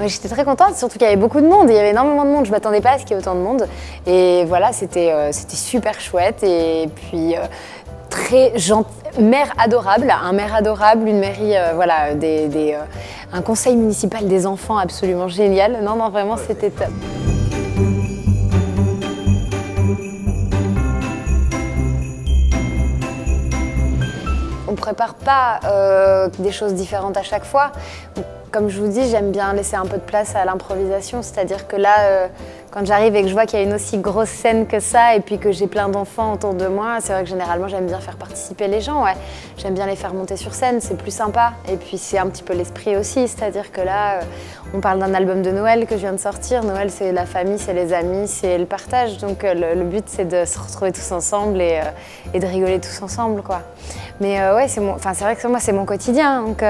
Ouais, j'étais très contente, surtout qu'il y avait beaucoup de monde, il y avait énormément de monde, je ne m'attendais pas à ce qu'il y ait autant de monde. Et voilà, c'était super chouette et puis très gentil, maire adorable, un maire adorable, une mairie, voilà, un conseil municipal des enfants absolument génial. Non, non, vraiment, c'était top. On ne prépare pas des choses différentes à chaque fois. Comme je vous dis, j'aime bien laisser un peu de place à l'improvisation, c'est-à-dire que là, quand j'arrive et que je vois qu'il y a une aussi grosse scène que ça et puis que j'ai plein d'enfants autour de moi, c'est vrai que généralement j'aime bien faire participer les gens, ouais. J'aime bien les faire monter sur scène, c'est plus sympa. Et puis c'est un petit peu l'esprit aussi, c'est-à-dire que là, on parle d'un album de Noël que je viens de sortir. Noël, c'est la famille, c'est les amis, c'est le partage. Donc le but, c'est de se retrouver tous ensemble et de rigoler tous ensemble, quoi. Mais ouais, c'est vrai que moi, c'est mon quotidien. Donc,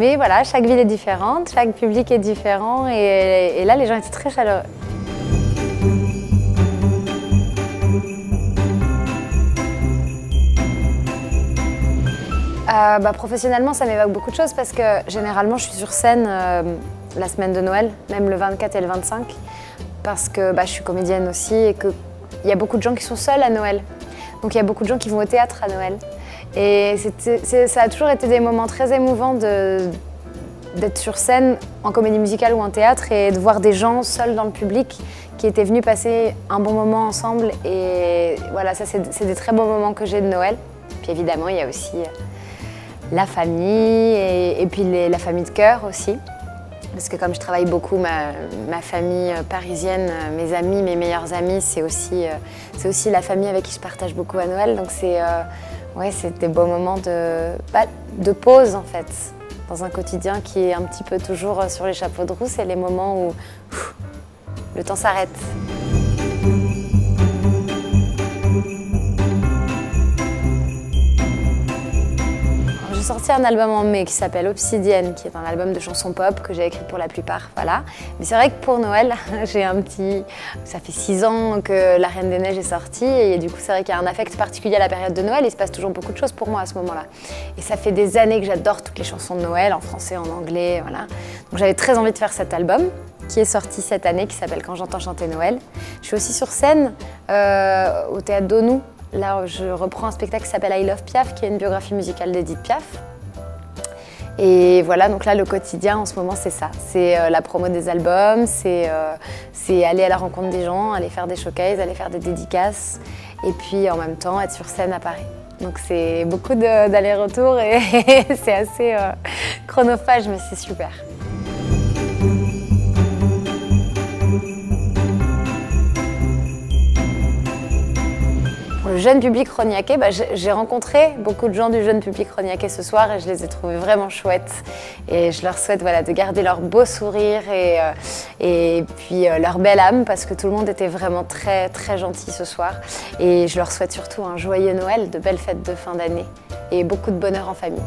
mais voilà, chaque ville est différente, chaque public est différent. Et là, les gens étaient très chaleureux. Professionnellement, ça m'évoque beaucoup de choses parce que généralement, je suis sur scène la semaine de Noël, même le 24 et le 25, parce que je suis comédienne aussi et qu'il y a beaucoup de gens qui sont seuls à Noël. Donc il y a beaucoup de gens qui vont au théâtre à Noël. Et ça a toujours été des moments très émouvants d'être sur scène en comédie musicale ou en théâtre et de voir des gens seuls dans le public qui étaient venus passer un bon moment ensemble. Et voilà, ça c'est des très beaux moments que j'ai de Noël. Puis évidemment, il y a aussi la famille et puis la famille de cœur aussi. Parce que comme je travaille beaucoup, ma famille parisienne, mes amis, mes meilleurs amis, c'est aussi la famille avec qui je partage beaucoup à Noël. Donc c'est des beaux moments de pause en fait, dans un quotidien qui est un petit peu toujours sur les chapeaux de roue. C'est les moments où le temps s'arrête. J'ai sorti un album en mai qui s'appelle Obsidienne, qui est un album de chansons pop que j'ai écrit pour la plupart, voilà. Mais c'est vrai que pour Noël, ça fait 6 ans que La Reine des Neiges est sortie et du coup c'est vrai qu'il y a un affect particulier à la période de Noël. Il se passe toujours beaucoup de choses pour moi à ce moment-là. Et ça fait des années que j'adore toutes les chansons de Noël, en français, en anglais, voilà. Donc j'avais très envie de faire cet album qui est sorti cette année, qui s'appelle Quand j'entends chanter Noël. Je suis aussi sur scène au Théâtre d'Onou. Là, je reprends un spectacle qui s'appelle I Love Piaf, qui est une biographie musicale d'Edith Piaf. Et voilà, donc là, le quotidien en ce moment, c'est ça. C'est la promo des albums, c'est aller à la rencontre des gens, aller faire des showcases, aller faire des dédicaces, et puis en même temps, être sur scène à Paris. Donc c'est beaucoup d'allers-retours et c'est assez chronophage, mais c'est super. Le jeune public rognacais, j'ai rencontré beaucoup de gens du jeune public rognacais ce soir et je les ai trouvés vraiment chouettes. Et je leur souhaite de garder leur beau sourire et puis leur belle âme parce que tout le monde était vraiment très très gentil ce soir. Et je leur souhaite surtout un joyeux Noël, de belles fêtes de fin d'année et beaucoup de bonheur en famille.